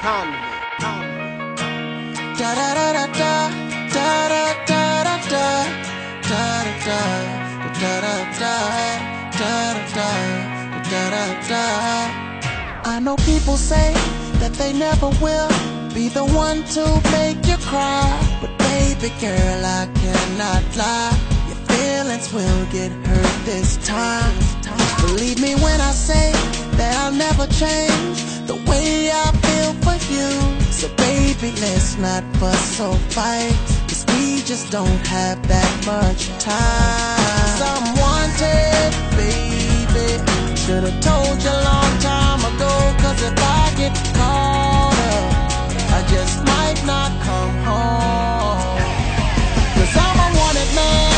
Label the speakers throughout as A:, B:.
A: Da da da da da da da da da da da da da da. I know people say that they never will be the one to make you cry, but baby girl, I cannot lie. Your feelings will get hurt this time. Believe me when I say that I'll never change the way I feel for you. So baby, let's not fuss or fight, 'cause we just don't have that much time. I'm wanted, baby. Should've told you a long time ago, 'cause if I get caught up, I just might not come home. 'Cause I'm a wanted man.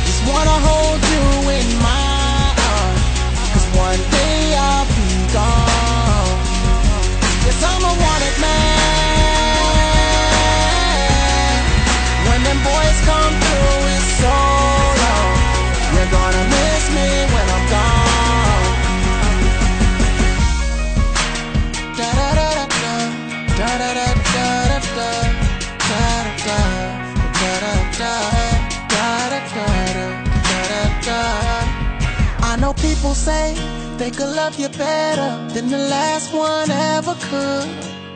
A: Just wanna hold you in my arms, 'cause one day I'll be gone. Yes, I'm a wanted man. When them boys come through, it's so long. You're gonna miss me when I'm gone. Da da da da da da da da da da da da. I know people say they could love you better than the last one ever could.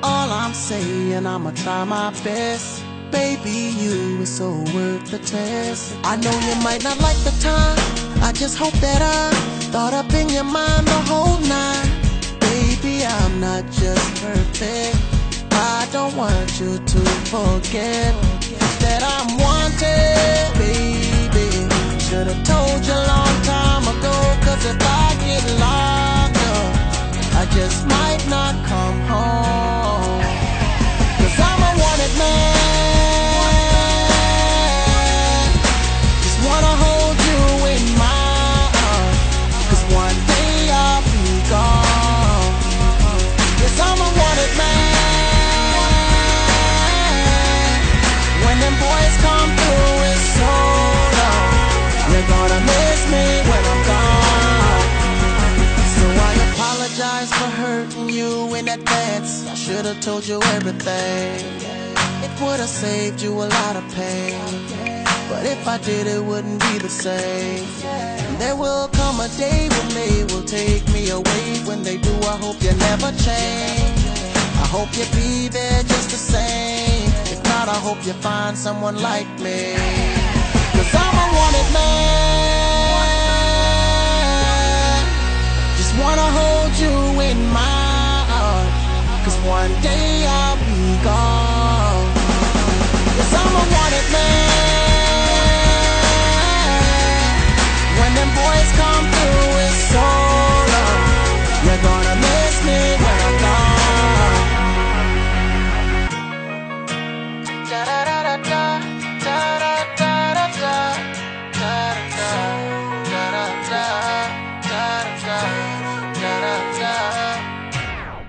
A: All I'm saying, I'ma try my best. Baby, you is so worth the test. I know you might not like the time, I just hope that I thought up in your mind the whole night. Baby, I'm not just perfect, I don't want you to forget that I'm wanted, baby. Should've told you a long time ago, 'cause if I get locked up, I just might not come home. 'Cause I'm a wanted man. Just wanna hold you in my arms, 'cause one day I'll be gone. Yes, I'm a wanted man. When them boys come through, it's so long. You're gonna miss me when I'm gone. So I apologize for hurting you in advance. I should've told you everything. It would've saved you a lot of pain, but if I did, it wouldn't be the same. And there will come a day when they will take me away. When they do, I hope you never change. I hope you be there just the same. If not, I hope you find someone like me. 'Cause I'm a wanted man. Just wanna hold you in my arms, 'cause one day I'll be gone.